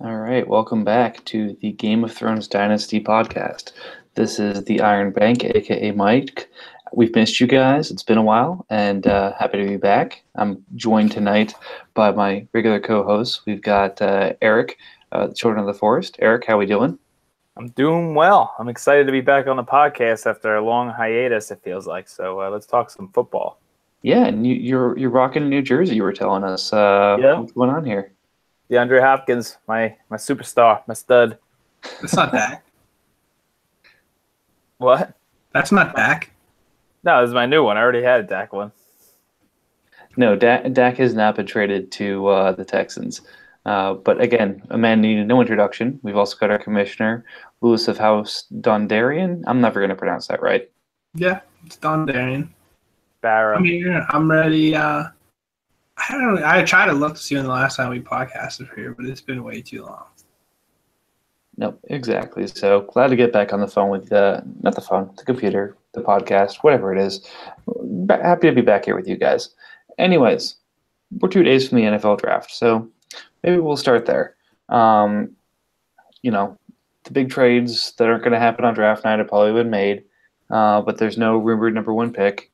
All right, welcome back to the Game of Thrones Dynasty podcast. This is the Iron Bank, aka Mike. We've missed you guys. It's been a while, and happy to be back. I'm joined tonight by my regular co-hosts. We've got Eric, the Children of the Forest. Eric, how we doing? I'm doing well. I'm excited to be back on the podcast after a long hiatus, it feels like. So let's talk some football. Yeah, and you're rocking New Jersey. You were telling us. Yeah. What's going on here? DeAndre Hopkins, my superstar, my stud. That's not Dak. What? That's not Dak. No, this is my new one. I already had a Dak one. No, Dak has not been traded to the Texans. But again, a man needed no introduction. We've also got our commissioner, Lewis of House Dondarian. I'm never going to pronounce that right. Yeah, it's Dondarian. Barra. I'm here. I'm ready. I don't know. I tried to look to see when the last time we podcasted here, but it's been way too long. Nope, exactly. So glad to get back on the phone with not the phone, the computer, the podcast, whatever it is. Happy to be back here with you guys. Anyways, we're 2 days from the NFL draft, so maybe we'll start there. The big trades that aren't going to happen on draft night have probably been made, but there's no rumored number one pick.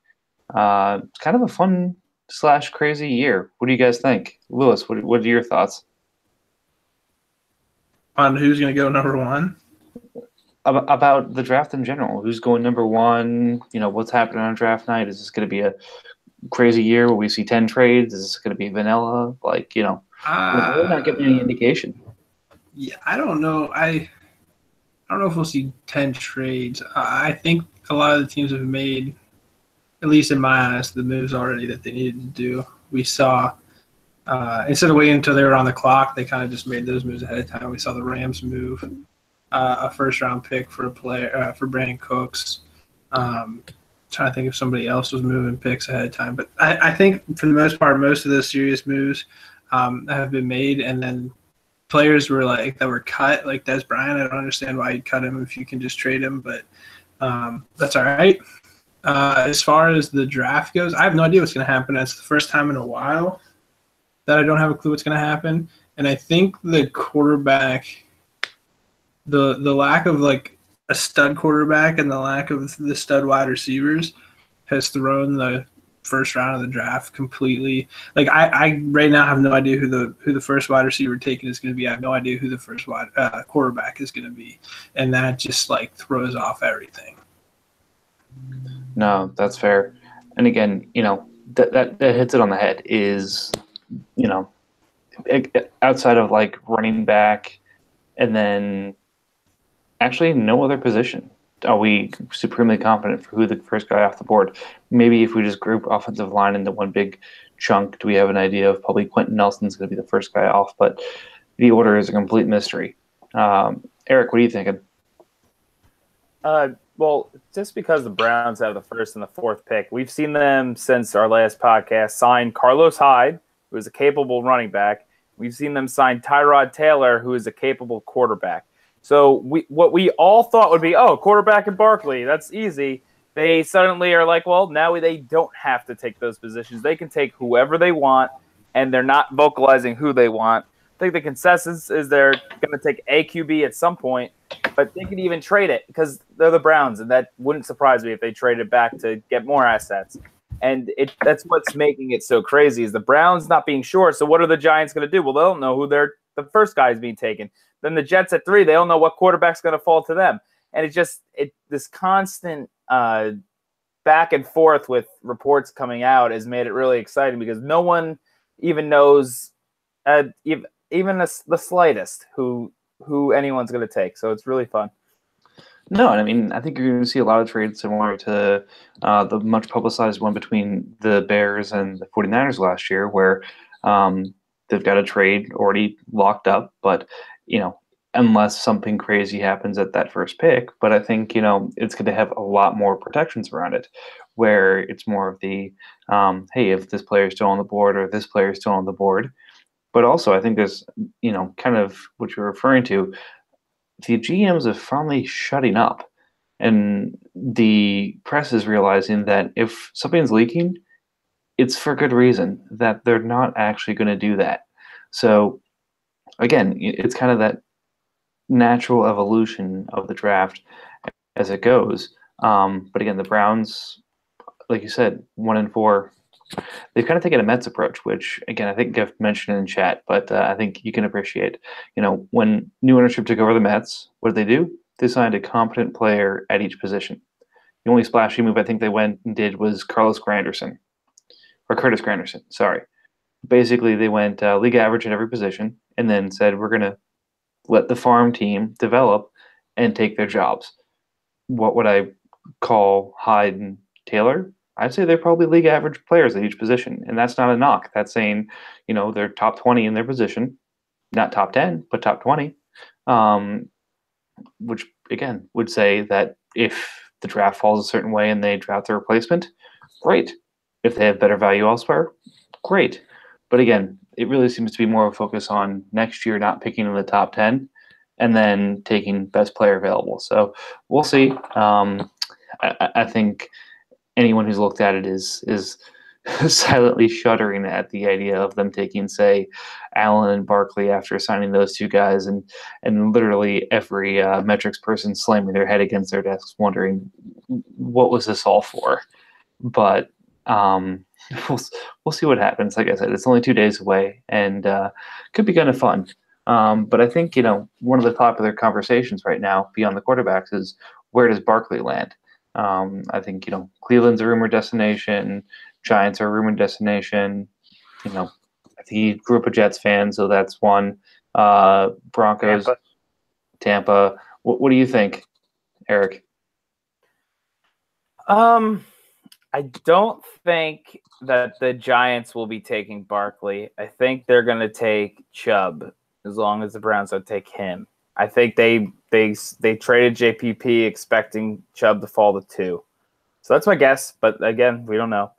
It's kind of a fun / crazy year. What do you guys think? Lewis, what are your thoughts? On who's going to go number one? About the draft in general. Who's going number one? What's happening on draft night? Is this going to be a crazy year where we see 10 trades? Is this going to be vanilla? We're not getting any indication. Yeah, I don't know. I don't know if we'll see 10 trades. I think a lot of the teams have made, at least in my eyes, the moves already that they needed to do. We saw, instead of waiting until they were on the clock, they kind of just made those moves ahead of time. We saw the Rams move a first-round pick for a player for Brandon Cooks. Trying to think if somebody else was moving picks ahead of time. But I think, for the most part, most of those serious moves have been made, and then players that were cut, like Des Bryant. I don't understand why you'd cut him if you can just trade him, but that's all right. As far as the draft goes, I have no idea what's going to happen. It's the first time in a while that I don't have a clue what's going to happen. And I think the quarterback, the lack of a stud quarterback and the lack of the stud wide receivers has thrown the first round of the draft completely. I right now have no idea who the first wide receiver taken is going to be. I have no idea who the first quarterback is going to be. And that just throws off everything. No, that's fair. And again, that hits it on the head is, outside of running back and then actually no other position are we supremely confident for who the first guy off the board. Maybe if we just group offensive line into one big chunk, do we have an idea of probably Quentin Nelson's going to be the first guy off, but the order is a complete mystery. Eric, what are you thinking? Well, just because the Browns have the first and the fourth pick, we've seen them since our last podcast sign Carlos Hyde, who is a capable running back. We've seen them sign Tyrod Taylor, who is a capable quarterback. So what we all thought would be, quarterback and Barkley, that's easy. They suddenly are like, well, now they don't have to take those positions. They can take whoever they want, and they're not vocalizing who they want. I think the consensus is they're going to take a QB at some point, but they could even trade it because they're the Browns, and that wouldn't surprise me if they traded back to get more assets. And that's what's making it so crazy is the Browns not being sure. So what are the Giants going to do? Well, they don't know who the first guy is being taken. Then the Jets at 3, they don't know what quarterback's going to fall to them. And this constant back and forth with reports coming out has made it really exciting because no one even knows even the slightest who anyone's going to take. So it's really fun. No, I mean, I think you're going to see a lot of trades similar to the much publicized one between the Bears and the 49ers last year where they've got a trade already locked up, but unless something crazy happens at that first pick. But I think, it's going to have a lot more protections around it where it's more of the, hey, if this player is still on the board or this player is still on the board. But also I think there's, kind of what you're referring to, the GMs are finally shutting up and the press is realizing that if something's leaking, it's for good reason, that they're not actually going to do that. So again, it's kind of that natural evolution of the draft as it goes. But again, the Browns, like you said, 1-4. They've kind of taken a Mets approach, which again I think I've mentioned in chat, but I think you can appreciate. When new ownership took over the Mets, what did they do? They signed a competent player at each position. The only splashy move I think they went and did was Curtis Granderson. Sorry. Basically, they went league average at every position, and then said we're going to let the farm team develop and take their jobs. What would I call Hyde and Taylor? I'd say they're probably league average players at each position, and that's not a knock. That's saying, they're top 20 in their position, not top 10, but top 20, which again would say that if the draft falls a certain way and they draft their replacement, great. If they have better value elsewhere, great. But again, it really seems to be more of a focus on next year not picking in the top 10 and then taking best player available. So we'll see. I think anyone who's looked at it is silently shuddering at the idea of them taking, say, Allen and Barkley after signing those two guys, and literally every metrics person slamming their head against their desks, wondering what was this all for. But we'll see what happens. Like I said, it's only 2 days away, and could be kind of fun. But I think one of the popular conversations right now beyond the quarterbacks is where does Barkley land? I think Cleveland's a rumored destination. Giants are a rumored destination. I think he grew up a Jets fan, so that's one. Broncos, Tampa. What do you think, Eric? I don't think that the Giants will be taking Barkley. I think they're going to take Chubb as long as the Browns don't take him. I think they traded JPP expecting Chubb to fall to 2. So that's my guess, but again, we don't know.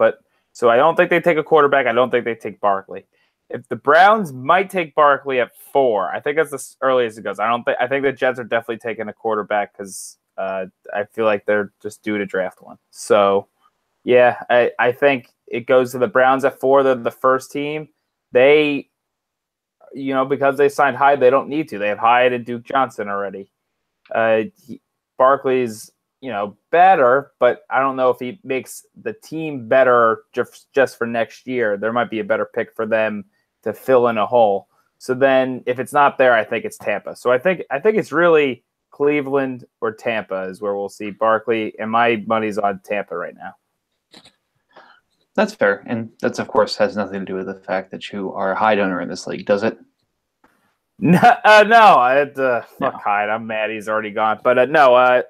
So I don't think they take a quarterback. I don't think they take Barkley. If the Browns might take Barkley at 4, I think that's the earliest it goes. I think the Jets are definitely taking a quarterback because I feel like they're just due to draft one. So yeah, I think it goes to the Browns at 4. They're the first team. They, because they signed Hyde, they don't need to. They have Hyde and Duke Johnson already. Barkley's, better, but I don't know if he makes the team better just for next year. There might be a better pick for them to fill in a hole. So then if it's not there, I think it's Tampa. So I think it's really Cleveland or Tampa is where we'll see Barkley, and my money's on Tampa right now. That's fair, and that's of course has nothing to do with the fact that you are a Hyde owner in this league, does it? No, I had to fuck Hyde. I'm mad he's already gone, but no,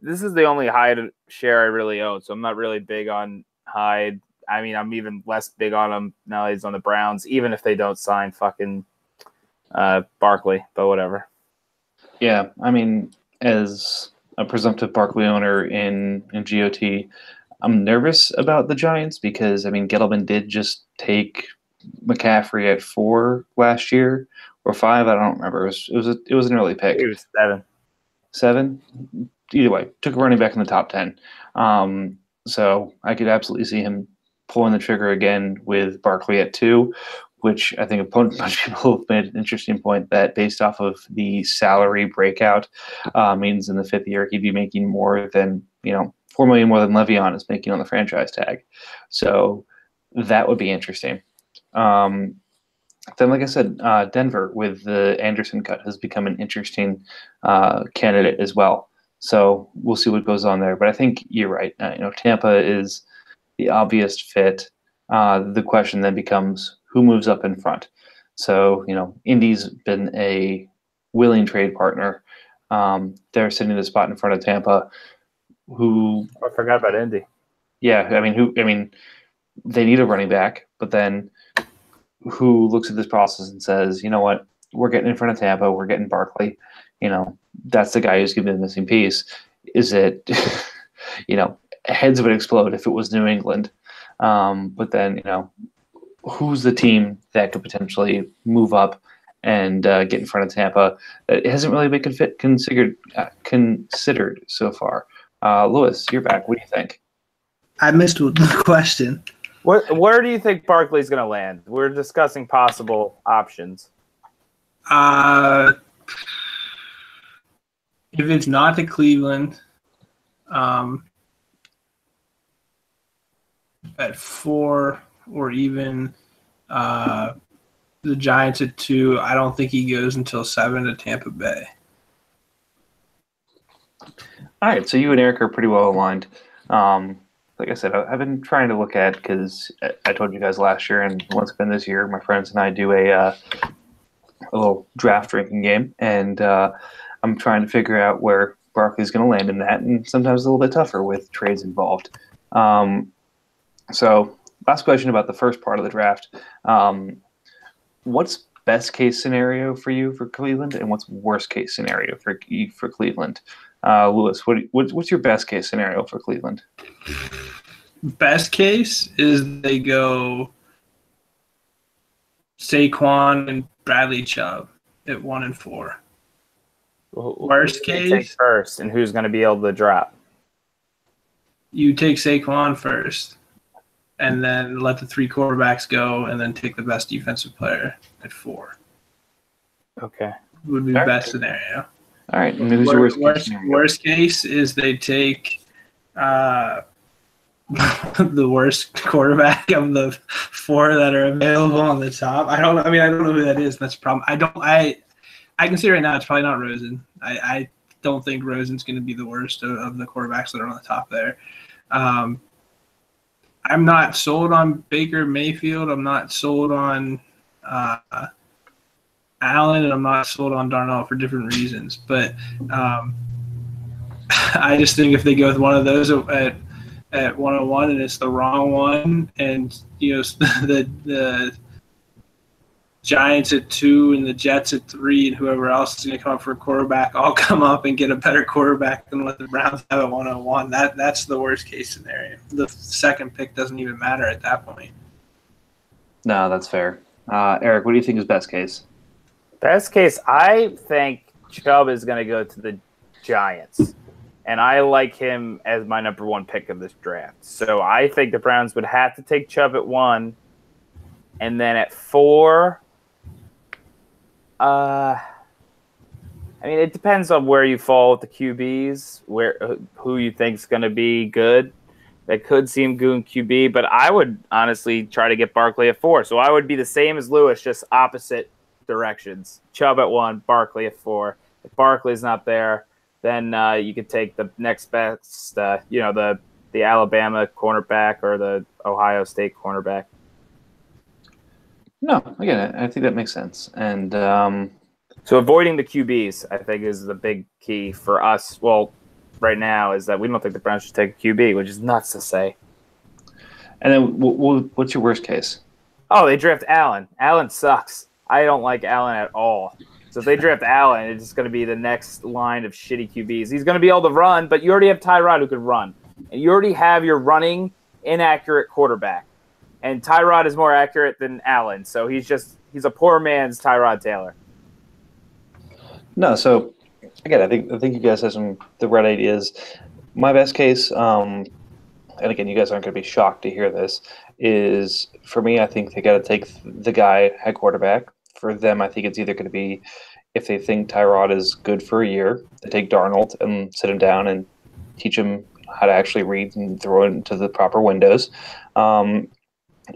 this is the only Hyde share I really own, so I'm not really big on Hyde. I mean, I'm even less big on him now that he's on the Browns, even if they don't sign fucking Barkley, but whatever. Yeah, I mean, as a presumptive Barkley owner in GOT, I'm nervous about the Giants because, Gettleman did just take McCaffrey at 4 last year, or 5, I don't remember. It was an early pick. It was 7. 7? Either way, took a running back in the top 10. So I could absolutely see him pulling the trigger again with Barkley at 2, which I think a bunch of people have made an interesting point that based off of the salary breakout means in the 5th year he'd be making more than, $4 million more than Le'Veon is making on the franchise tag. So that would be interesting. Then, like I said, Denver with the Anderson cut has become an interesting candidate as well. So we'll see what goes on there. But I think you're right. Tampa is the obvious fit. The question then becomes who moves up in front. So, Indy's been a willing trade partner. They're sitting the spot in front of Tampa. I forgot about Indy. Yeah, they need a running back, but then who looks at this process and says, you know what, we're getting in front of Tampa, we're getting Barkley, that's the guy who's giving the missing piece. Is it, heads would explode if it was New England. But then, who's the team that could potentially move up and get in front of Tampa? It hasn't really been considered so far. Lewis, you're back. What do you think? I missed the question. Where do you think Barkley's going to land? We're discussing possible options. Uh, if it's not to Cleveland, at 4, or even the Giants at 2, I don't think he goes until 7 to Tampa Bay. All right, so you and Eric are pretty well aligned. Like I said, I've been trying to look at, because I told you guys last year and once again this year, my friends and I do a little draft drinking game, and I'm trying to figure out where Barkley's going to land in that, and sometimes it's a little bit tougher with trades involved. So, last question about the first part of the draft. What's best case scenario for you for Cleveland, and what's worst case scenario for Cleveland? Lewis, what's your best case scenario for Cleveland? Best case is they go Saquon and Bradley Chubb at 1 and 4. Worst case, take first, and who's going to be able to drop? You take Saquon first, and then let the 3 quarterbacks go, and then take the best defensive player at 4. Okay, would be the best scenario. All right, and who's your worst case is they take the worst quarterback of the 4 that are available on the top. I don't know who that is. That's a problem. I can see right now it's probably not Rosen. I don't think Rosen's going to be the worst of the quarterbacks that are on the top there. I'm not sold on Baker Mayfield. I'm not sold on Allen, and I'm not sold on Darnold for different reasons. But I just think if they go with one of those at 101 and it's the wrong one, and the Giants at 2 and the Jets at 3 and whoever else is going to come up for a quarterback all come up and get a better quarterback than what the Browns have at 101. That's the worst case scenario. The second pick doesn't even matter at that point. No, that's fair. Eric, what do you think is best case? Best case, I think Chubb is going to go to the Giants, and I like him as my number 1 pick of this draft. So I think the Browns would have to take Chubb at 1, and then at 4, it depends on where you fall with the QBs, who you think is going to be good. That could seem good QB, but I would honestly try to get Barkley at 4. So I would be the same as Lewis, just opposite directions. Chubb at 1, Barkley at 4. If Barkley's not there, then you could take the next best, the Alabama cornerback or the Ohio State cornerback. No, again, I think that makes sense. And so avoiding the QBs, I think, is the big key for us. Well, right now is that we don't think the Browns should take a QB, which is nuts to say. And then what's your worst case? Oh, they draft Allen. Allen sucks. I don't like Allen at all. So if they draft Allen, it's just going to be the next line of shitty QBs. He's going to be able to run, but you already have Tyrod who could run. And you already have your running, inaccurate quarterback. And Tyrod is more accurate than Allen. So he's a poor man's Tyrod Taylor. No, so again, I think you guys have the right ideas. My best case, and again, you guys aren't going to be shocked to hear this, is for me, I think they got to take the guy at quarterback. For them, I think it's either going to be, if they think Tyrod is good for a year, they take Darnold and sit him down and teach him how to actually read and throw it into the proper windows.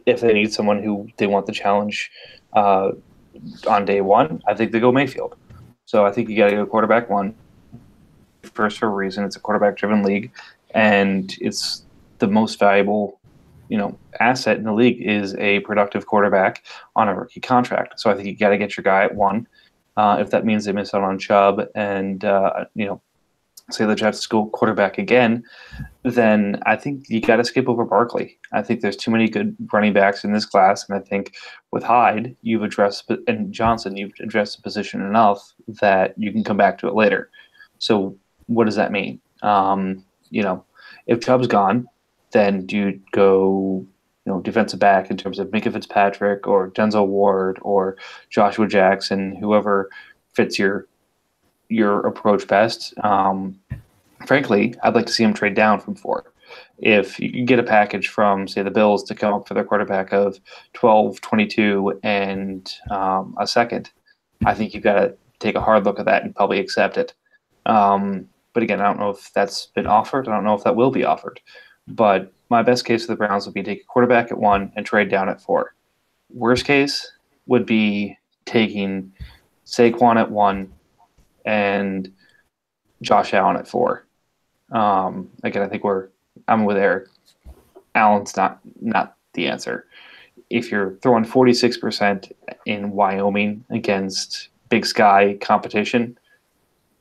If they need someone who they want to challenge on day 1, I think they go Mayfield. So I think you got to go quarterback 1 first for a reason. It's a quarterback-driven league, and it's the most valuable, asset in the league is a productive quarterback on a rookie contract. So I think you got to get your guy at 1. If that means they miss out on Chubb and say the Jets go quarterback again, then I think you got to skip over Barkley. I think there's too many good running backs in this class, and I think with Hyde and Johnson, you've addressed the position enough that you can come back to it later. So what does that mean? If Chubb's gone, then do you go defensive back in terms of Minka Fitzpatrick or Denzel Ward or Joshua Jackson, whoever fits your approach best? Frankly, I'd like to see him trade down from 4. If you can get a package from, say, the Bills to come up for their quarterback of 12, 22, and a second, I think you've got to take a hard look at that and probably accept it. But again, I don't know if that's been offered. I don't know if that will be offered. But my best case for the Browns would be take a quarterback at 1 and trade down at 4. Worst case would be taking Saquon at 1 and Josh Allen at 4. Again, I think I'm with Eric. Allen's not the answer. If you're throwing 46% in Wyoming against Big Sky competition,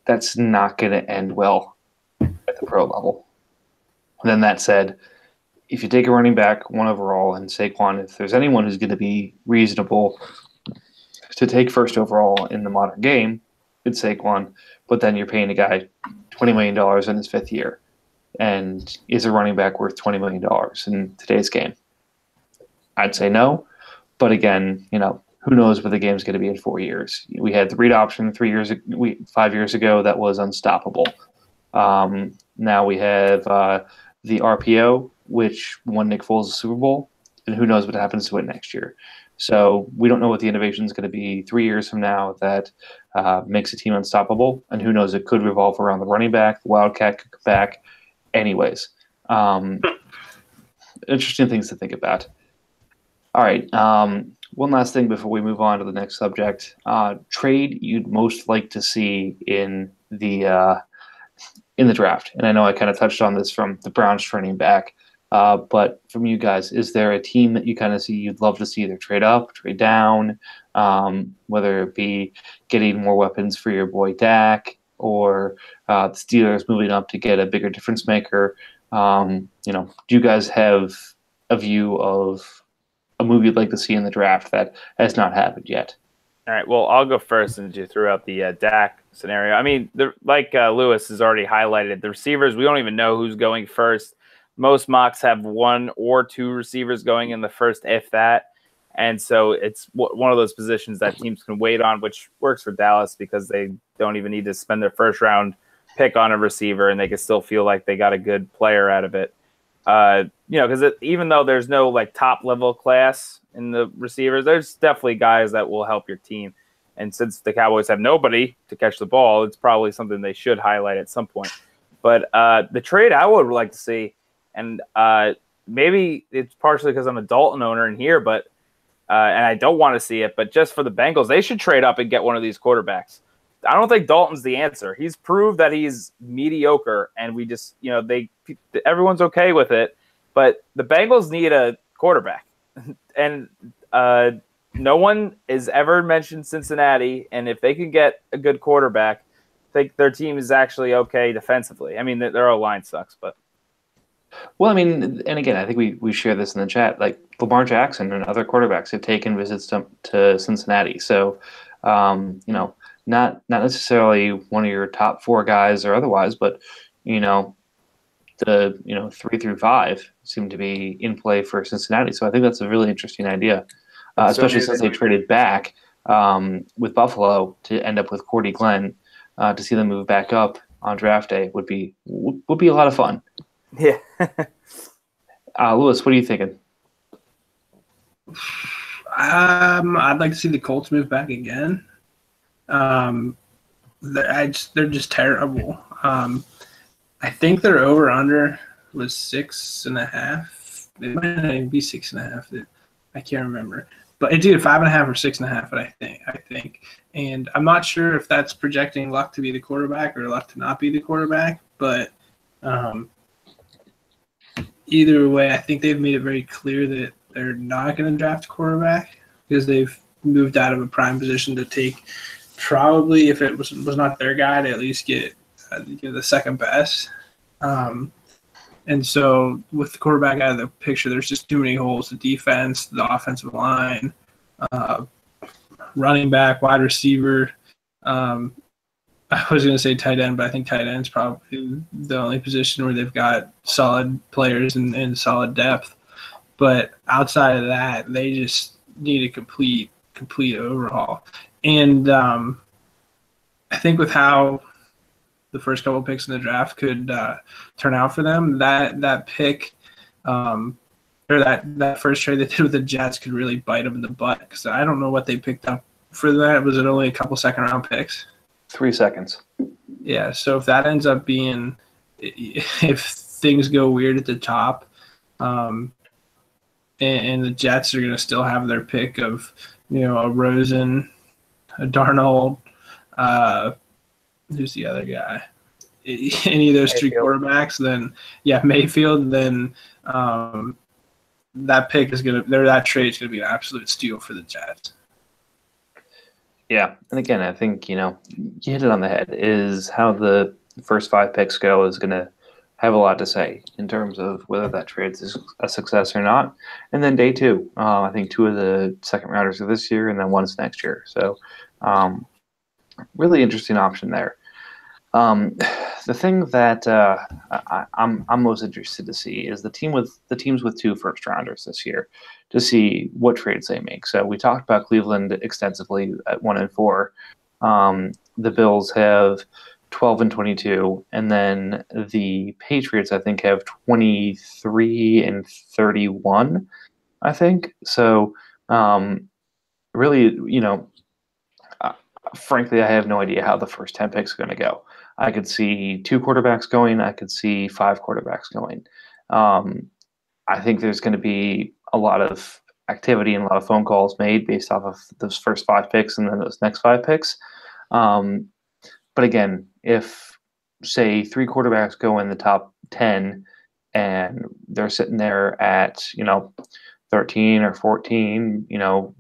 that's not going to end well at the pro level. And then that said, if you take a running back 1 overall and Saquon, if there's anyone who's going to be reasonable to take first overall in the modern game, it's Saquon. But then you're paying a guy $20 million in his 5th year. And is a running back worth $20 million in today's game? I'd say no. But again, who knows what the game's going to be in 4 years? We had the read option 5 years ago that was unstoppable. Now we have the RPO, which won Nick Foles the Super Bowl, and who knows what happens to it next year. So we don't know what the innovation is going to be 3 years from now that makes a team unstoppable, and who knows, it could revolve around the running back, the Wildcat could come back. Anyways, interesting things to think about. All right, one last thing before we move on to the next subject. Trade you'd most like to see in the draft. And I know I kind of touched on this from the Browns training back, but from you guys, is there a team that you kind of see you'd love to see either trade up, trade down, whether it be getting more weapons for your boy Dak or the Steelers moving up to get a bigger difference maker? Do you guys have a view of a move you'd like to see in the draft that has not happened yet? All right, well, I'll go first since you threw out the Dak scenario. I mean, like Lewis has already highlighted, the receivers, we don't even know who's going first. Most mocks have 1 or 2 receivers going in the first, if that. And so it's one of those positions that teams can wait on, which works for Dallas because they don't even need to spend their first-round pick on a receiver, and they can still feel like they got a good player out of it. Because even though there's no top-level class in the receivers, there's definitely guys that will help your team. And since the Cowboys have nobody to catch the ball, it's probably something they should highlight at some point. But the trade I would like to see, and maybe it's partially because I'm a Dalton owner in here, but and I don't want to see it, but just for the Bengals, they should trade up and get one of these quarterbacks. I don't think Dalton's the answer. He's proved that he's mediocre, and we just, everyone's okay with it. But the Bengals need a quarterback, and no one has ever mentioned Cincinnati. And if they can get a good quarterback, I think their team is actually okay defensively. I mean, their line sucks, but. Well, I mean, and again, I think we share this in the chat. Like Lamar Jackson and other quarterbacks have taken visits to Cincinnati. So, not necessarily one of your top 4 guys or otherwise, but the 3 through 5 seem to be in play for Cincinnati. So I think that's a really interesting idea, especially since they traded back with Buffalo to end up with Cordy Glenn. To see them move back up on draft day would be a lot of fun. Yeah. Lewis, what are you thinking? I'd like to see the Colts move back again. They're just terrible. I think their over/under was 6.5. It might not even be 6.5. I can't remember, but it's either 5.5 or 6.5. But I think, and I'm not sure if that's projecting Luck to be the quarterback or Luck to not be the quarterback. But either way, I think they've made it very clear that they're not going to draft a quarterback because they've moved out of a prime position to take. Probably, if it was not their guy, to at least get the second best. And so with the quarterback out of the picture, there's just too many holes. The defense, the offensive line, running back, wide receiver. I was going to say tight end, but I think tight end is probably the only position where they've got solid players and solid depth. But outside of that, they just need a complete overhaul. And I think with how the first couple picks in the draft could turn out for them, that pick or that first trade they did with the Jets could really bite them in the butt because I don't know what they picked up for that? Was it only a couple second round picks? 3 seconds. Yeah. So if that ends up being, if things go weird at the top, and the Jets are going to still have their pick of, a Rosen, a Darnold, who's the other guy? Any of those three quarterbacks, then Mayfield, then that pick is that trade is gonna be an absolute steal for the Jets. Yeah, and again, I think you hit it on the head. Is how the first 5 picks go is going to have a lot to say in terms of whether that trade is a success or not. And then day 2, I think 2 of the second rounders are this year, and then one's next year. So, really interesting option there. The thing that I'm most interested to see is the teams with 2 first rounders this year, to see what trades they make. So we talked about Cleveland extensively at 1 and 4. The Bills have 12 and 22, and then the Patriots I think have 23 and 31. I think so. Really, frankly, I have no idea how the first 10 picks are going to go. I could see 2 quarterbacks going. I could see 5 quarterbacks going. I think there's going to be a lot of activity and a lot of phone calls made based off of those first 5 picks and then those next 5 picks. But again, if, say, 3 quarterbacks go in the top 10 and they're sitting there at, 13 or 14,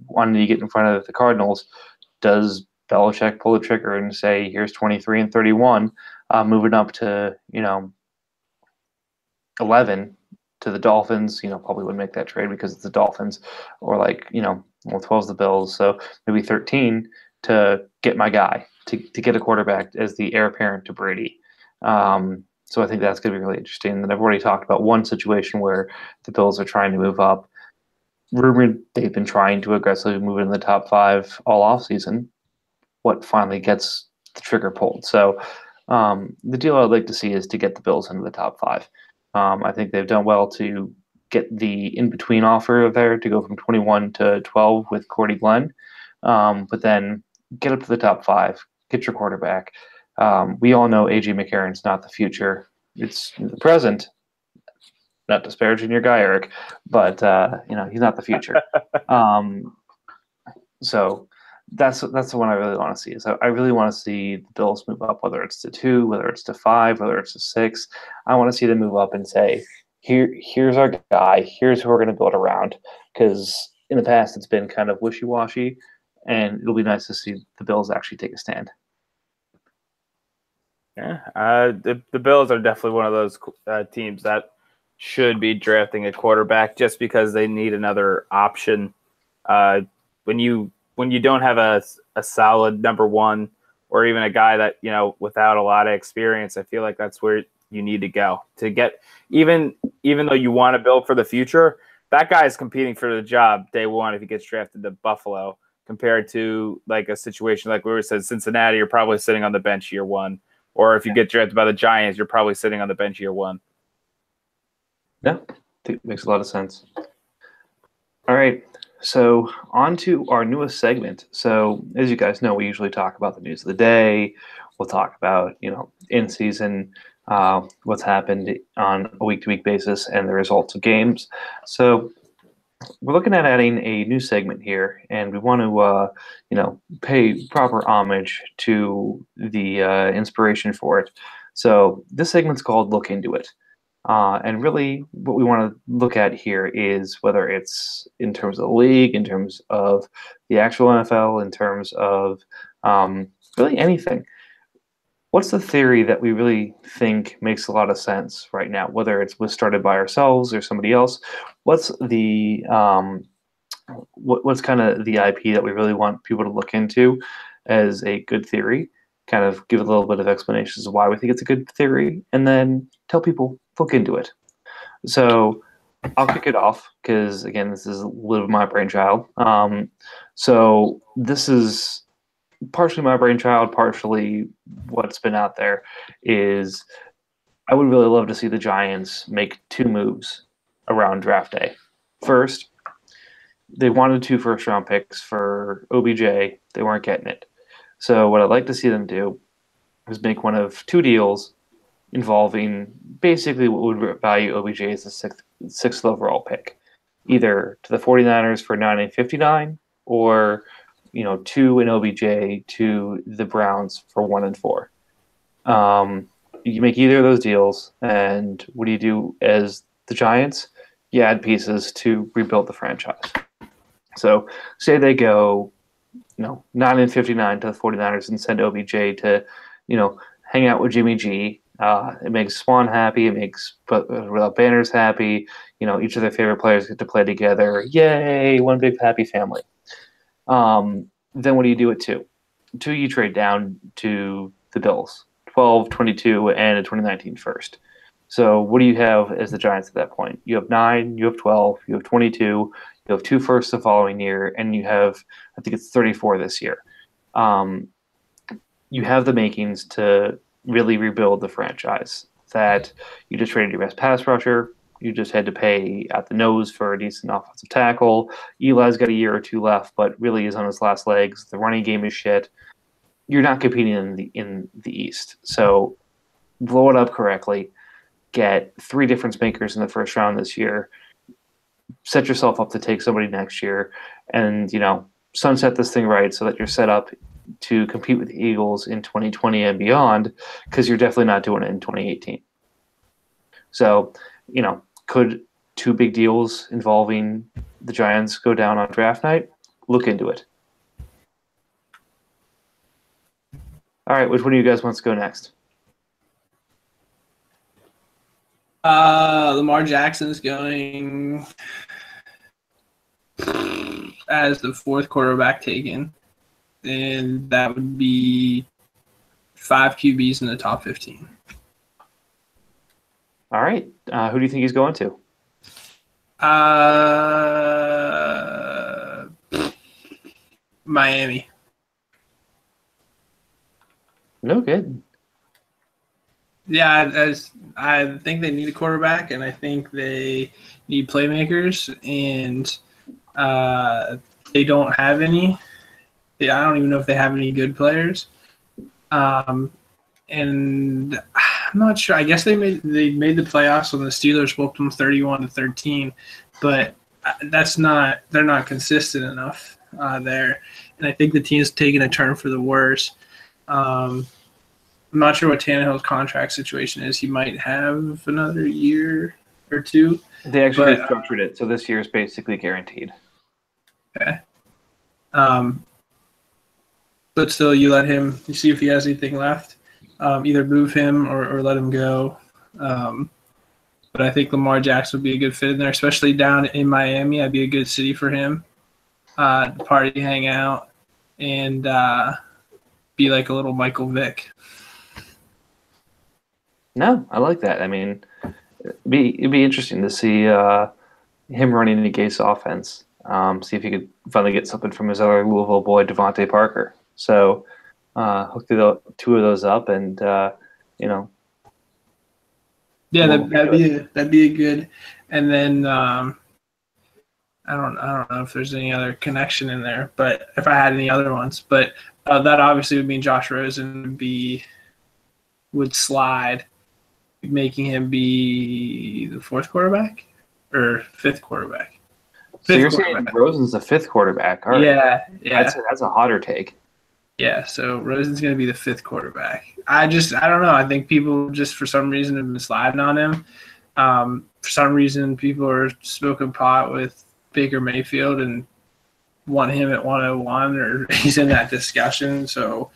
wanting to get in front of the Cardinals, does Belichick pull the trigger and say, here's 23 and 31, moving up to, 11 to the Dolphins? Probably wouldn't make that trade because it's the Dolphins, or 12's the Bills. So maybe 13 to get my guy, to get a quarterback as the heir apparent to Brady. So I think that's going to be really interesting. And I've already talked about one situation where the Bills are trying to move up. Rumored they've been trying to aggressively move in the top 5 all offseason. What finally gets the trigger pulled? So the deal I'd like to see is to get the Bills into the top 5. I think they've done well to get the in-between offer there to go from 21 to 12 with Cordy Glenn, but then get up to the top 5, get your quarterback. We all know A.J. McCarron's not the future. It's the present. Not disparaging your guy, Eric, but he's not the future. So that's the one I really want to see. Is I really want to see the Bills move up, whether it's to 2, whether it's to 5, whether it's to 6. I want to see them move up and say, here's our guy. Here's who we're going to build around. Because in the past, it's been kind of wishy-washy, and it'll be nice to see the Bills actually take a stand. Yeah, the Bills are definitely one of those teams that should be drafting a quarterback just because they need another option. When you don't have a solid number 1, or even a guy that, without a lot of experience, I feel like that's where you need to go to get, even though you want to build for the future, that guy is competing for the job day 1 if he gets drafted to Buffalo, compared to like a situation like we said, Cincinnati, you're probably sitting on the bench year 1. Or if you get drafted by the Giants, you're probably sitting on the bench year 1. Yeah, I think it makes a lot of sense. All right, so on to our newest segment. So as you guys know, we usually talk about the news of the day. We'll talk about, in season, what's happened on a week-to-week basis and the results of games. So we're looking at adding a new segment here, and we want to, pay proper homage to the inspiration for it. So this segment's called Look Into It. And really what we want to look at here is whether it's in terms of the league, in terms of the actual NFL, in terms of really anything. What's the theory that we really think makes a lot of sense right now, whether it was started by ourselves or somebody else? What's the what's kind of the IP that we really want people to look into as a good theory? Kind of give a little bit of explanations of why we think it's a good theory, and then tell people look into it. So I'll kick it off because, again, this is a little of my brainchild. So this is partially my brainchild, partially what's been out there. Is I would really love to see the Giants make 2 moves around draft day. First, they wanted 2 first-round picks for OBJ, They weren't getting it. So what I'd like to see them do is make one of two deals involving basically what would value OBJ as the sixth overall pick, either to the 49ers for 9 and 59, or two in OBJ to the Browns for 1 and 4. You make either of those deals, and what do you do as the Giants? You add pieces to rebuild the franchise. So say they go 9 and 59 to the 49ers and send OBJ to hang out with Jimmy G. It makes Swan happy. It makes Banners happy. Each of their favorite players get to play together. Yay! One big happy family. Then what do you do at 2? 2, you trade down to the Bills, 12, 22, and a 2019 first. So what do you have as the Giants at that point? You have 9, you have 12, you have 22, you have 2 firsts the following year, and you have, I think it's 34 this year. You have the makings to really rebuild the franchise. That you just traded your best pass rusher. You just had to pay out the nose for a decent offensive tackle. Eli's got a year or 2 left, but really is on his last legs. The running game is shit. You're not competing in the East. So blow it up correctly. Get 3 difference makers in the first round this year. Set yourself up to take somebody next year, and sunset this thing right so that you're set up to compete with the Eagles in 2020 and beyond, because you're definitely not doing it in 2018. So, could 2 big deals involving the Giants go down on draft night? Look into it. All right, which one of you guys wants to go next? Lamar Jackson's going as the 4th quarterback taken, and that would be 5 QBs in the top 15. All right. Who do you think he's going to? Miami. No good. Yeah, I think they need a quarterback, and I think they need playmakers, and they don't have any. I don't even know if they have any good players. And I'm not sure. I guess they made the playoffs when the Steelers whooped them 31-13, but they're not consistent enough there. And I think the team's taking a turn for the worse. I'm not sure what Tannehill's contract situation is. He might have another year or 2. They actually restructured it, so this year is basically guaranteed. Okay. But still, you let him. You see if he has anything left. Either move him or let him go. But I think Lamar Jackson would be a good fit in there, especially down in Miami. That'd be a good city for him. Party, hang out, and be like a little Michael Vick. No, I like that. I mean, it'd be interesting to see him running the Gase offense. See if he could finally get something from his other Louisville boy, Devontae Parker. So hook the 2 of those up, and Yeah, that'd be a good. And then I don't know if there's any other connection in there, but if I had any other ones, but that obviously would mean Josh Rosen would slide, making him be the 4th quarterback or 5th quarterback. So you're saying Rosen's the 5th quarterback? All right. Yeah. That's a hotter take. Yeah, so Rosen's going to be the 5th quarterback. I don't know. I think people just for some reason have been sliding on him. For some reason, people are smoking pot with Baker Mayfield and want him at 101, or he's in that discussion. So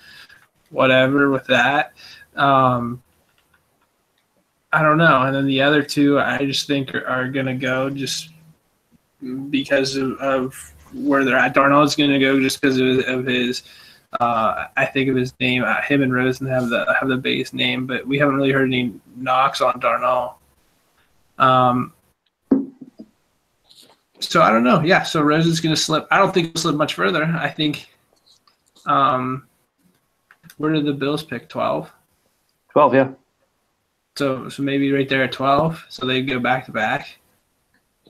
whatever with that. I don't know. And then the other 2, I just think are going to go just because of where they're at. Darnold's going to go just because of his. I think of his name. Him and Rosen have the base name, but we haven't really heard any knocks on Darnold. So I don't know. Yeah, so Rosen's going to slip. I don't think he'll slip much further. I think. Where did the Bills pick? 12. 12, yeah. So maybe right there at 12. So they go back to back.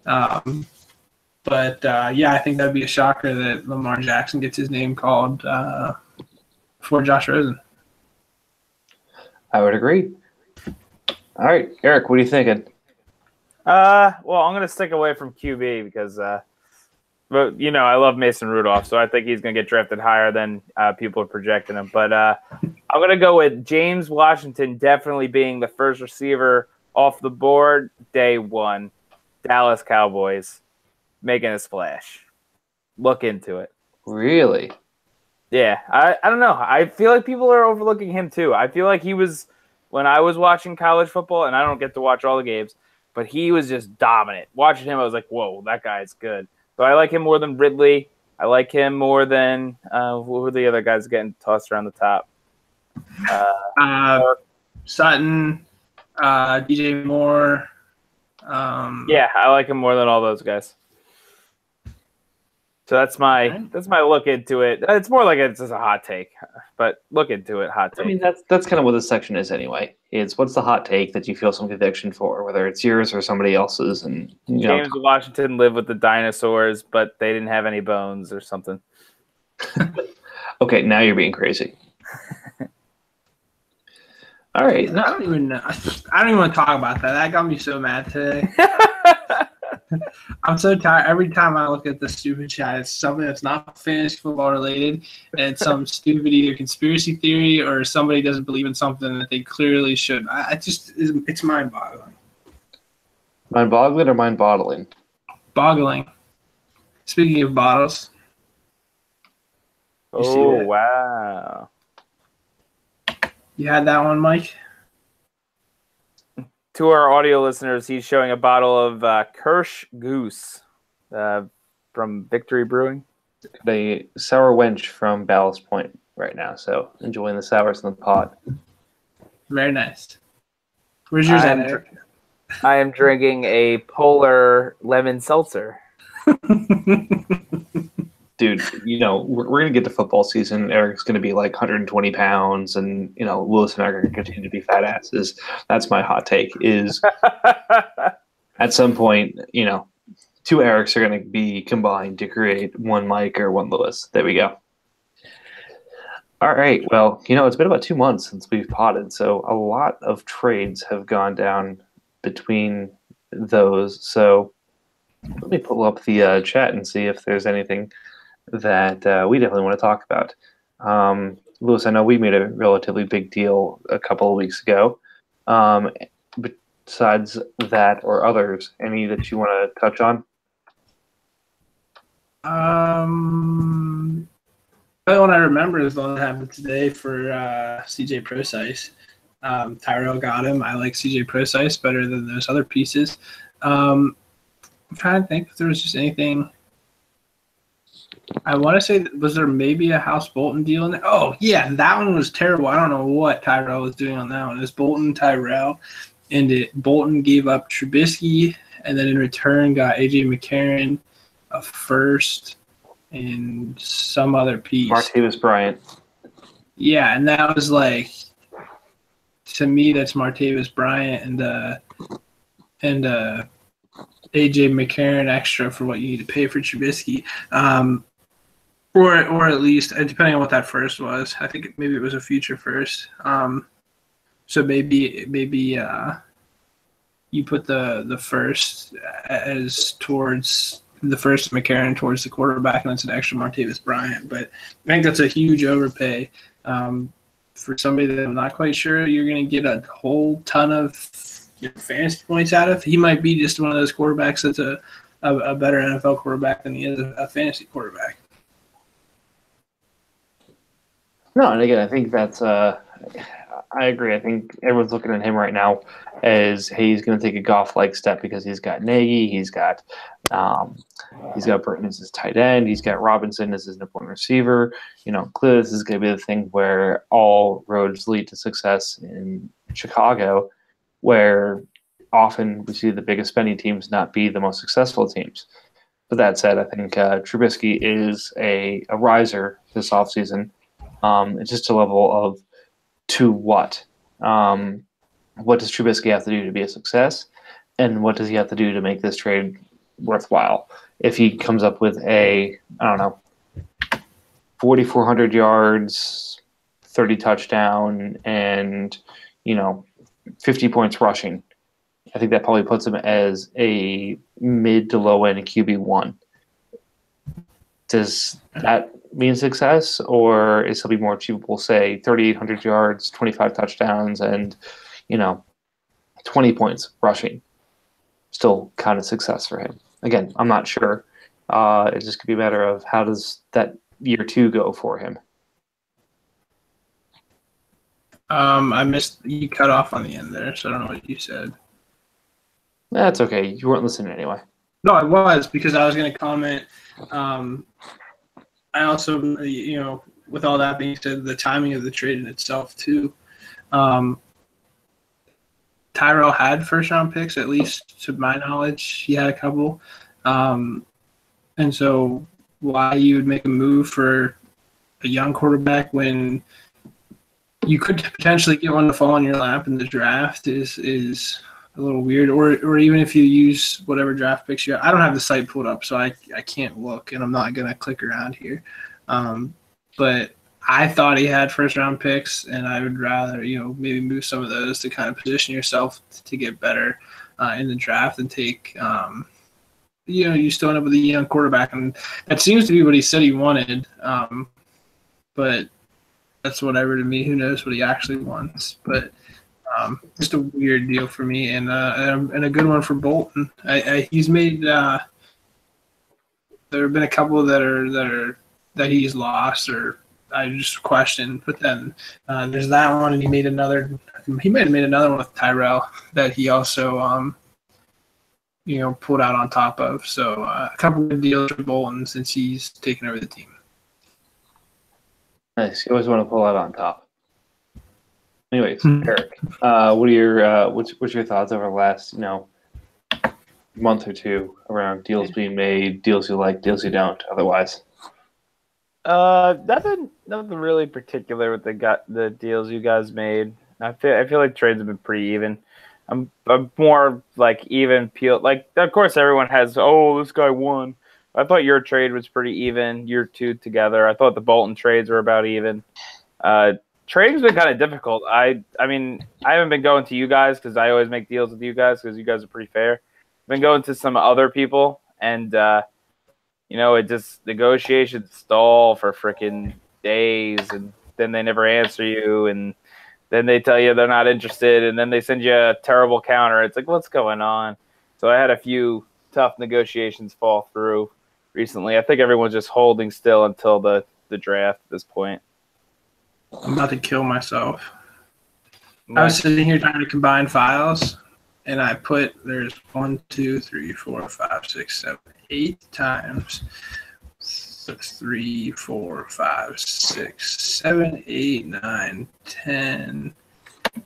But But yeah, I think that'd be a shocker that Lamar Jackson gets his name called for Josh Rosen. I would agree. All right, Eric, what are you thinking? Well, I'm gonna stick away from QB because, but I love Mason Rudolph, so I think he's gonna get drafted higher than people are projecting him. But I'm gonna go with James Washington definitely being the first receiver off the board day one. Dallas Cowboys making a splash. Look into it. Really? Yeah, I don't know. I feel like people are overlooking him too. I feel like he was when I was watching college football, and I don't get to watch all the games, but he was just dominant. Watching him, I was like, whoa, that guy's good. So I like him more than Ridley. I like him more than who are the other guys getting tossed around the top? Sutton, DJ Moore. Yeah, I like him more than all those guys. So that's my look into it. It's more like it's just a hot take, but look into it. Hot take. I mean, that's kind of what this section is anyway. It's what's the hot take that you feel some conviction for, whether it's yours or somebody else's. And James Washington lived with the dinosaurs, but they didn't have any bones or something. Okay, now you're being crazy. All right. I don't even know. I don't even want to talk about that. That got me so mad today. I'm so tired. Every time I look at the stupid chat, it's something that's not fantasy football related, and it's some stupid either conspiracy theory or somebody doesn't believe in something that they clearly should. It's mind-boggling. Mind-boggling or mind-bottling? Boggling. Speaking of bottles. Oh, wow. You had that one, Mike? To our audio listeners, he's showing a bottle of Kirsch Goose from Victory Brewing. A sour wench from Ballast Point right now, so enjoying the sours in the pot. Very nice. Where's yours at, Eric? I am drinking a Polar lemon seltzer. Dude, we're going to get to football season. Eric's going to be like 120 pounds, and, Lewis and I are going to continue to be fat asses. That's my hot take is at some point, two Erics are going to be combined to create one Mike or one Lewis. There we go. All right. Well, it's been about 2 months since we've potted, so a lot of trades have gone down between those. So let me pull up the chat and see if there's anything that we definitely want to talk about. Lewis, I know we made a relatively big deal a couple of weeks ago. Besides that or others, any that you want to touch on? The only one I remember is the one that happened today for CJ Procise. Tyrell got him. I like CJ Procise better than those other pieces. I'm trying to think if there was just anything. I want to say, was there maybe a House Bolton deal in there? Oh, yeah, that one was terrible. I don't know what Tyrell was doing on that one. It was Bolton, Tyrell, and Bolton gave up Trubisky, and then in return got A.J. McCarron, a first, and some other piece. Martavis Bryant. Yeah, and that was like, to me, that's Martavis Bryant and A.J. McCarron extra for what you need to pay for Trubisky. Or at least, depending on what that first was. I think maybe it was a future first. So maybe you put the first as towards the first McCarron towards the quarterback, and it's an extra Martavis Bryant. But I think that's a huge overpay for somebody that I'm not quite sure you're going to get a whole ton of fantasy points out of. He might be just one of those quarterbacks that's a better NFL quarterback than he is a fantasy quarterback. No, and again, I think that's I agree. I think everyone's looking at him right now as, hey, he's going to take a Goff-like step because he's got Nagy, he's got Burton as his tight end, he's got Robinson as his number one receiver. Clearly this is going to be the thing where all roads lead to success in Chicago, where often we see the biggest spending teams not be the most successful teams. But that said, I think Trubisky is a riser this offseason. It's just a level of to what? What does Trubisky have to do to be a success? And what does he have to do to make this trade worthwhile. If he comes up with I don't know, 4,400 yards, 30 touchdown, and 50 points rushing, I think that probably puts him as a mid to low end QB1. Does that mean success, or is something more achievable, say 3,800 yards, 25 touchdowns, and 20 points rushing? Still kind of success for him. Again, I'm not sure. It just could be a matter of how does that year 2 go for him. I missed, you cut off on the end there, so I don't know what you said. That's okay. You weren't listening anyway. No, I was, because I was going to comment. I also, with all that being said, the timing of the trade in itself too. Tyrell had first-round picks, at least to my knowledge. He had a couple. And so why you would make a move for a young quarterback when you could potentially get one to fall in your lap in the draft is a little weird. Or even if you use whatever draft picks you have. I don't have the site pulled up, so I can't look, and I'm not going to click around here. But I thought he had first-round picks, and I would rather, maybe move some of those to kind of position yourself to get better in the draft and take, you still end up with a young quarterback. And that seems to be what he said he wanted. But that's whatever to me. Who knows what he actually wants? But just a weird deal for me, and a good one for Bolton. He's made. There have been a couple that he's lost or I just questioned, but then there's that one, and he made another. He might have made another one with Tyrell that he also pulled out on top of. So a couple of deals for Bolton since he's taken over the team. Nice. You always want to pull out on top. Anyways, Eric, what are your what's your thoughts over the last month or two around deals being made, deals you like, deals you don't, otherwise? Nothing really particular with the deals you guys made. I feel like trades have been pretty even. I'm more like even peel. Like, of course, everyone has. Oh, this guy won. I thought your trade was pretty even. Year 2 together. I thought the Bolton trades were about even. Trading's been kind of difficult. I mean, I haven't been going to you guys because I always make deals with you guys because you guys are pretty fair. I've been going to some other people, and it just negotiations stall for freaking days, and then they never answer you, and then they tell you they're not interested, and then they send you a terrible counter. It's like, what's going on? So I had a few tough negotiations fall through recently. I think everyone's just holding still until the draft at this point. I'm about to kill myself. I was sitting here trying to combine files, and I put there's 1, 2, 3, 4, 5, 6, 7, 8 times 3, 4, 5, 6, 7, 8, 9, 10.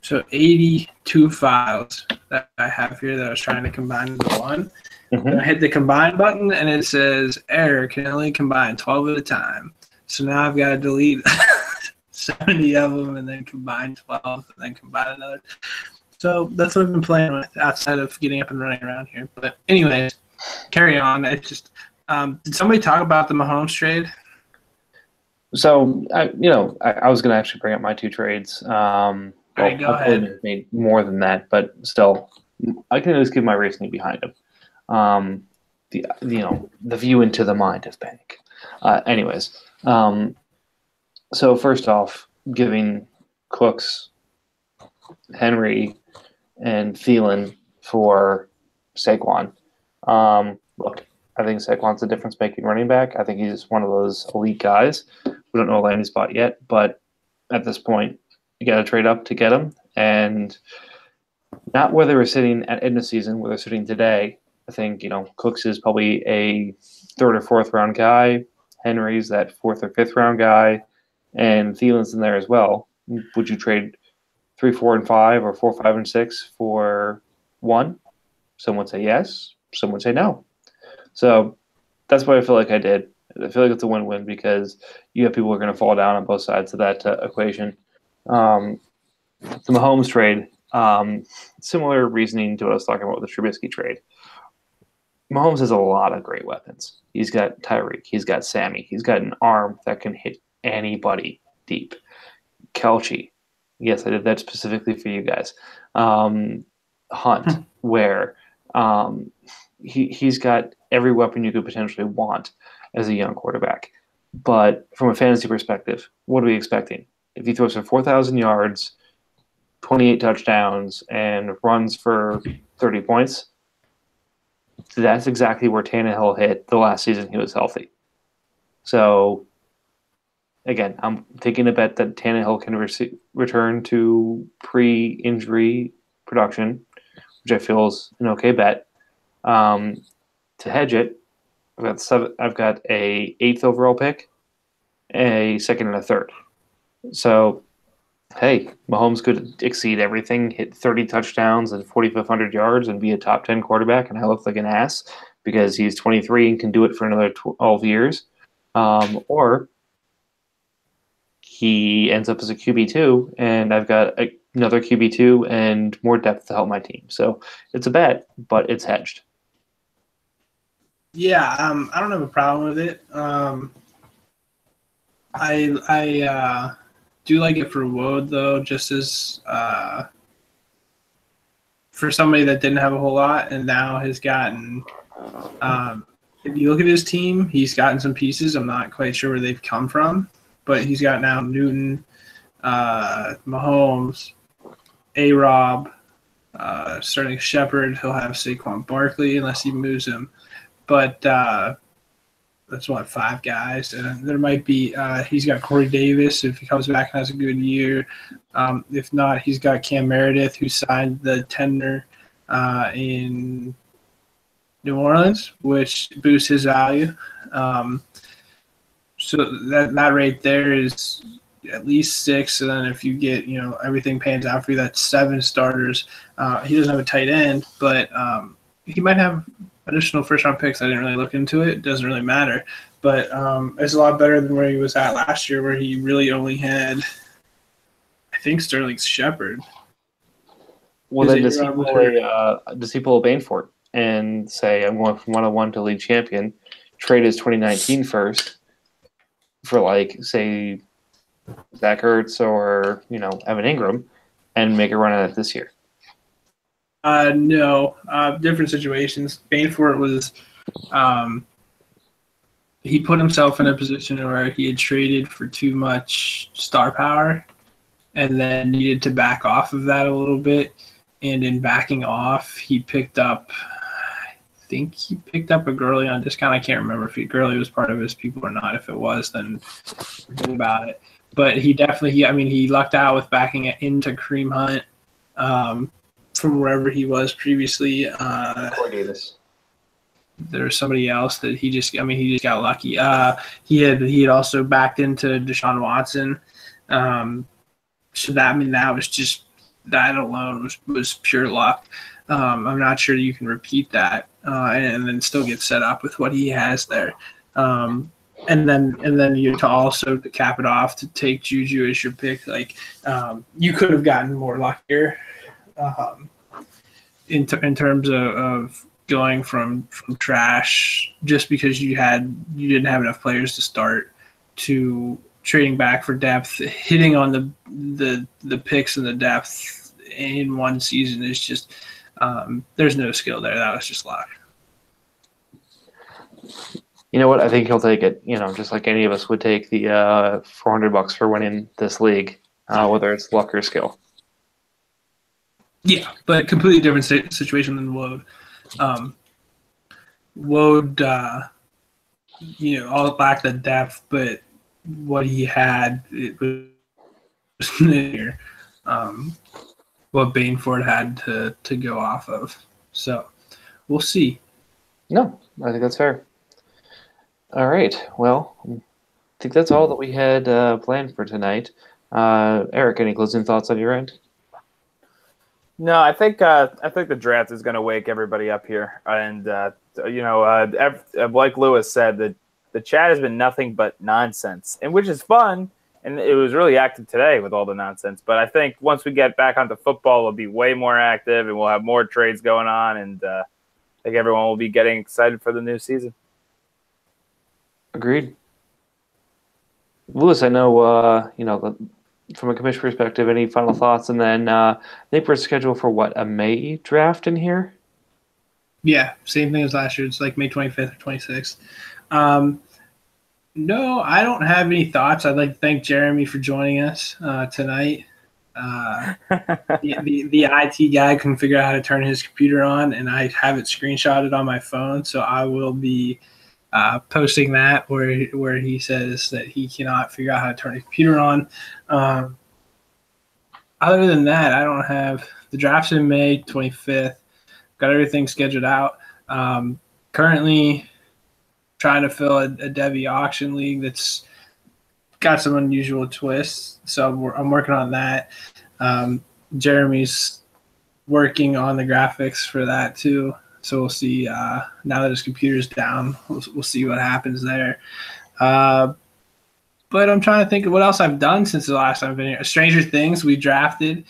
So 82 files that I have here that I was trying to combine into one. Mm-hmm. And I hit the combine button, and it says error can only combine 12 at a time. So now I've got to delete 70 of them and then combine 12 and then combine another. So that's what I've been playing with outside of getting up and running around here. But anyways, carry on. It's just did somebody talk about the Mahomes trade? So I was going to actually bring up my 2 trades. Go ahead. Made more than that, but still, I can at least give my reasoning behind them. The view into the mind of panic. Anyways, so first off, giving Cooks, Henry, and Thielen for Saquon. Look, I think Saquon's a difference-making running back. I think he's one of those elite guys. We don't know a landing spot yet, but at this point, you got to trade up to get him. And not where they were sitting at end of season, where they're sitting today. I think, Cooks is probably a 3rd or 4th round guy. Henry's that 4th or 5th round guy. And Thielen's in there as well. Would you trade 3, 4, and 5 or 4, 5, and 6 for 1? Some would say yes. Some would say no. So that's what I feel like I did. I feel like it's a win-win because you have people who are going to fall down on both sides of that equation. The Mahomes trade, similar reasoning to what I was talking about with the Trubisky trade. Mahomes has a lot of great weapons. He's got Tyreek. He's got Sammy. He's got an arm that can hit anybody deep. Kelce. Yes, I did that specifically for you guys. Hunt, where he's got every weapon you could potentially want as a young quarterback. But from a fantasy perspective, what are we expecting? If he throws for 4,000 yards, 28 touchdowns, and runs for 30 points, that's exactly where Tannehill hit the last season he was healthy. So, again, I'm taking a bet that Tannehill can return to pre-injury production, which I feel is an okay bet. To hedge it, I've got a 8th overall pick, a 2nd, and a 3rd. So, hey, Mahomes could exceed everything, hit 30 touchdowns and 4,500 yards, and be a top 10 quarterback, and I look like an ass because he's 23 and can do it for another 12 years. Or he ends up as a QB2, and I've got another QB2 and more depth to help my team. So it's a bet, but it's hedged. Yeah, I don't have a problem with it. I do like it for Wood, though, just as for somebody that didn't have a whole lot and now has gotten if you look at his team, he's gotten some pieces. I'm not quite sure where they've come from, but he's got now Newton, Mahomes, A-Rob, Sterling Shepard. He'll have Saquon Barkley unless he moves him. But that's 5 guys. And there might be he's got Corey Davis if he comes back and has a good year. If not, he's got Cam Meredith, who signed the tender in New Orleans, which boosts his value. So that right there is at least 6. And then if you get, everything pans out for you, that's 7 starters. He doesn't have a tight end, but he might have additional first-round picks. I didn't really look into it. It doesn't really matter. But it's a lot better than where he was at last year, where he really only had, I think, Sterling Shepard. Well, then does he pull a Bainford and say, I'm going from 101 to league champion, trade his 2019 first for, say, Zach Ertz or, Evan Ingram, and make a run at it this year? No, different situations. Bainford was he put himself in a position where he had traded for too much star power and then needed to back off of that a little bit. And in backing off, he picked up, I think he picked up a Gurley on discount. I can't remember if Gurley was part of his people or not. If it was, then forget about it. But he definitely, he lucked out with backing it into Kareem Hunt from wherever he was previously. Corey Davis. There was somebody else that he just got lucky. He had also backed into Deshaun Watson. So that was just, that alone was pure luck. I'm not sure you can repeat that and then still get set up with what he has there. And then you to cap it off, to take Juju as your pick. You could have gotten more luckier in terms of going from trash just because you didn't have enough players to start, to trading back for depth. Hitting on the picks and the depth in one season is just there's no skill there. That was just luck. You know what? I think he'll take it. Just like any of us would take the $400 for winning this league, whether it's luck or skill. Yeah, but completely different situation than Wode. Wode, all lacked the depth, but what he had, it was near what Bainford had to go off of. So we'll see. No, I think that's fair. All right. Well, I think that's all that we had planned for tonight. Eric, any closing thoughts on your end? No, I think the draft is going to wake everybody up here, and like Lewis said, the chat has been nothing but nonsense, and which is fun, and it was really active today with all the nonsense. But I think once we get back onto football, we'll be way more active, and we'll have more trades going on, and think everyone will be getting excited for the new season. Agreed. Lewis, I know, from a commission perspective, any final thoughts? And then I think we're scheduled for a May draft in here? Yeah, same thing as last year. It's like May 25th or 26th. No, I don't have any thoughts. I'd like to thank Jeremy for joining us tonight. The IT guy couldn't figure out how to turn his computer on, and I have it screenshotted on my phone, so I will be posting that where he says that he cannot figure out how to turn his computer on. Other than that, I don't have the draft's in May 25th. Got everything scheduled out. Currently trying to fill a Debbie auction league that's got some unusual twists, so I'm working on that. Jeremy's working on the graphics for that too, so we'll see. Now that his computer's down, we'll see what happens there. But I'm trying to think of what else I've done since the last time I've been here. Stranger Things, we drafted.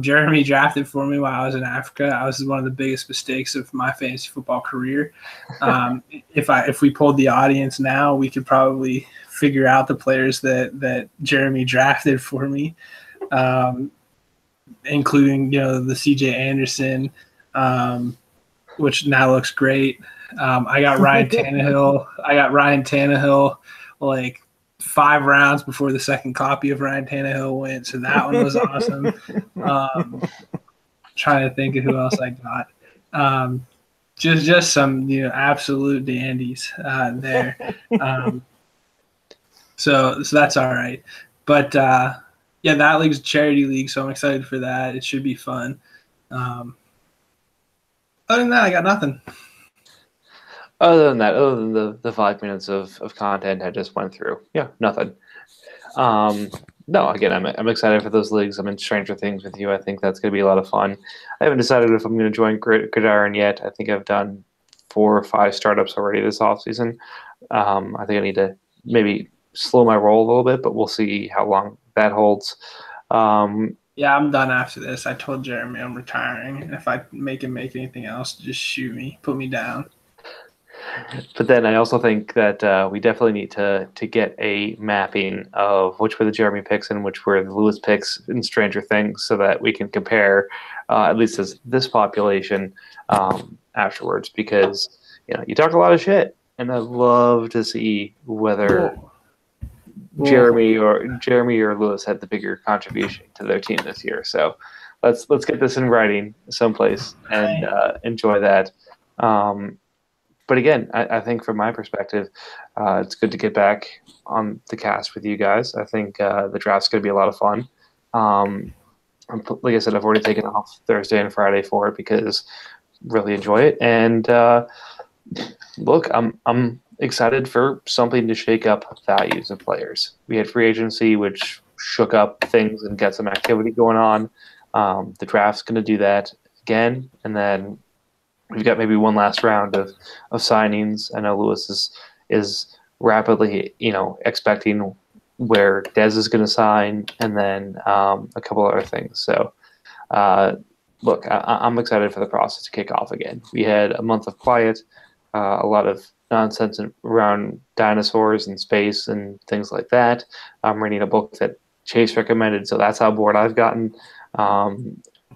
Jeremy drafted for me while I was in Africa. I was one of the biggest mistakes of my fantasy football career. If we pulled the audience now, we could probably figure out the players that Jeremy drafted for me, including the CJ Anderson, which now looks great. I got Ryan Tannehill like 5 rounds before the second copy of Ryan Tannehill went, so that one was awesome. Trying to think of who else I got. Just some absolute dandies there. So that's all right. But yeah, that league's a charity league, so I'm excited for that. It should be fun. Other than that, I got nothing. Other than the 5 minutes of content I just went through, yeah, nothing. No, again, I'm excited for those leagues. I'm in Stranger Things with you. I think that's going to be a lot of fun. I haven't decided if I'm going to join Gridiron yet. I think I've done 4 or 5 startups already this offseason. I think I need to maybe slow my roll a little bit, but we'll see how long that holds. Yeah, I'm done after this. I told Jeremy I'm retiring, and if I make him make anything else, just shoot me, put me down. But then I also think that we definitely need to get a mapping of which were the Jeremy picks and which were the Lewis picks in Stranger Things, so that we can compare, at least as this population, afterwards. Because you talk a lot of shit, and I'd love to see whether Jeremy or Lewis had the bigger contribution to their team this year. So let's get this in writing someplace and enjoy that. But again, I think from my perspective, it's good to get back on the cast with you guys. I think the draft's going to be a lot of fun. Like I said, I've already taken off Thursday and Friday for it because I really enjoy it. And look, I'm excited for something to shake up values of players. We had free agency, which shook up things and got some activity going on. The draft's going to do that again, and then we've got maybe one last round of signings. I know Lewis is rapidly, expecting where Dez is going to sign, and then a couple other things. So, look, I'm excited for the process to kick off again. We had a month of quiet, a lot of nonsense around dinosaurs and space and things like that. I'm reading a book that Chase recommended, so that's how bored I've gotten. But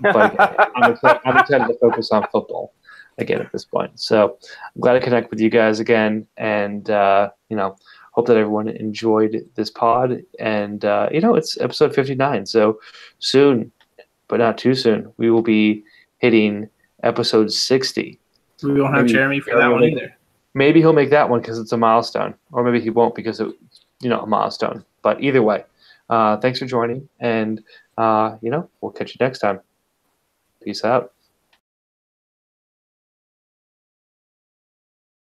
I'm excited to focus on football again at this point. So I'm glad to connect with you guys again, and hope that everyone enjoyed this pod. And it's episode 59, so soon, but not too soon, we will be hitting episode 60. We won't have Jeremy for that one either. Maybe he'll make that one because it's a milestone, or maybe he won't because it's a milestone. But either way, thanks for joining, and we'll catch you next time. Peace out.